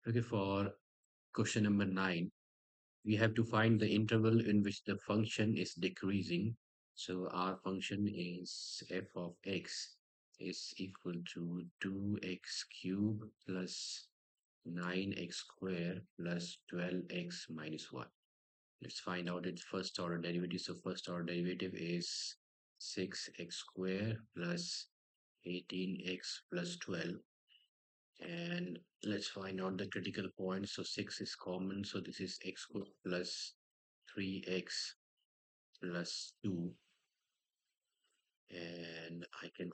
Okay, for question number 9, we have to find the interval in which the function is decreasing. So our function is f of x is equal to 2x cubed plus 9x squared plus 12x minus 1. Let's find out its first order derivative. So first order derivative is 6x squared plus 18x plus 12. And let's find out the critical point. So 6 is common, so this is x squared plus 3x plus 2, and I can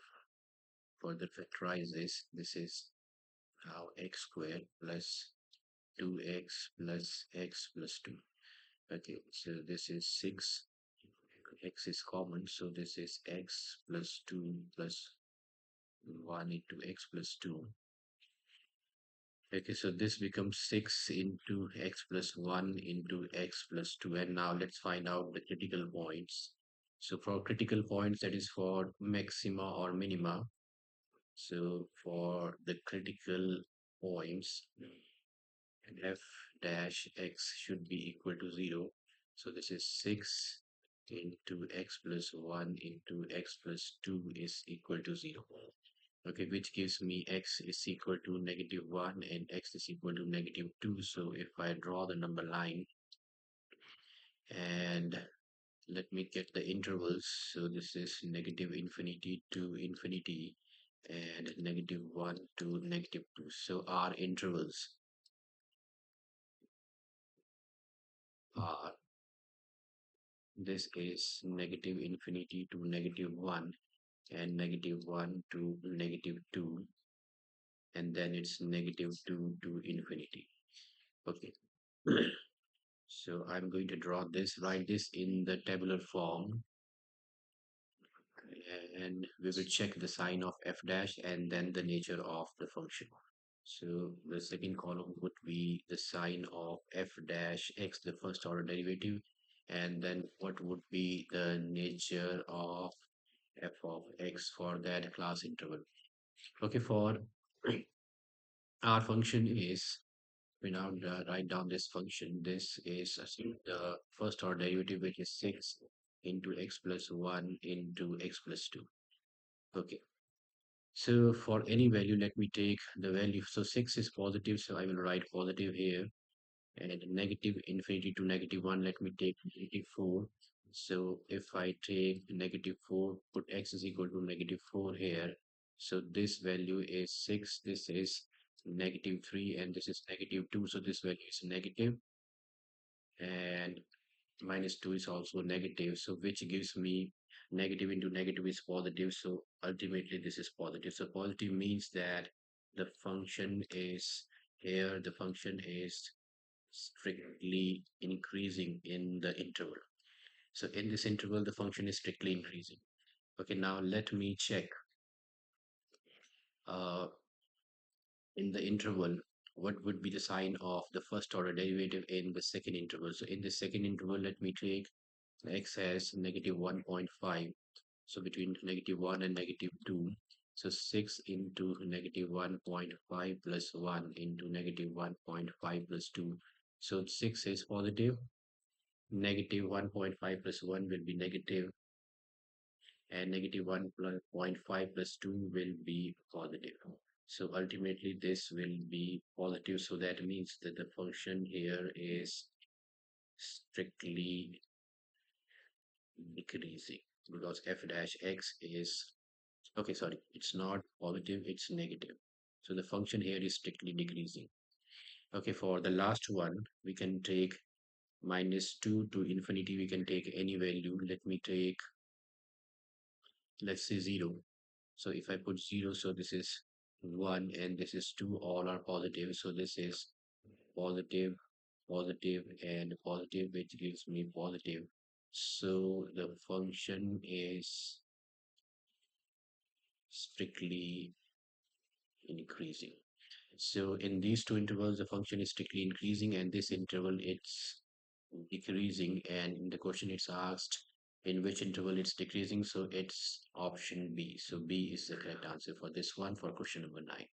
further factorize this is now x squared plus 2x plus x plus 2. Okay, so this is 6, x is common, so this is x plus 2 plus 1 into x plus 2. Okay, so this becomes 6 into x plus 1 into x plus 2. And now let's find out the critical points. So for critical points, that is for maxima or minima. So for the critical points, f dash x should be equal to 0. So this is 6 into x plus 1 into x plus 2 is equal to 0. Okay, which gives me x is equal to -1 and x is equal to -2. So if I draw the number line and let me get the intervals. So this is -infinity to infinity and -1 to -2. So our intervals are, this is -infinity to -1 and -1 to -2, and then it's -2 to infinity. Okay. So I'm going to draw this, write this in the tabular form, and we will check the sign of f dash and then the nature of the function. So the second column would be the sign of f dash x, the first order derivative, and then what would be the nature of f of x for that class interval. Okay, for our function is, we now write down this function. This is assume the first order derivative, which is 6 into x plus 1 into x plus 2. Okay. So for any value, let me take the value. So 6 is positive, so I will write positive here. And -infinity to -1, let me take -4. So if I take -4, put x is equal to -4 here. So this value is 6, this is -3, and this is -2. So this value is negative, and -2 is also negative. So which gives me negative into negative is positive. So ultimately this is positive. So positive means that the function is here, the function is strictly increasing in the interval. So in this interval, the function is strictly increasing. Okay, now let me check uh, in the interval, what would be the sign of the first order derivative in the second interval. So in the second interval, let me take x as -1.5. So between -1 and -2. So 6 into -1.5 plus 1 into -1.5 plus 2. So 6 is positive. -1.5 plus 1 will be negative, and -1.5 plus 2 will be positive. So ultimately this will be positive. So that means that the function here is strictly decreasing, because f dash x is, okay, sorry, it's not positive, it's negative. So the function here is strictly decreasing. Okay, for the last one, we can take -2 to infinity. We can take any value. Let me take, let's say 0. So if I put 0, so this is 1 and this is 2, all are positive. So this is positive, positive, and positive, which gives me positive. So the function is strictly increasing. So in these two intervals, the function is strictly increasing, and this interval it's decreasing. And in the question, it's asked in which interval it's decreasing. So it's option B. So B is the correct answer for this one, for question number 9.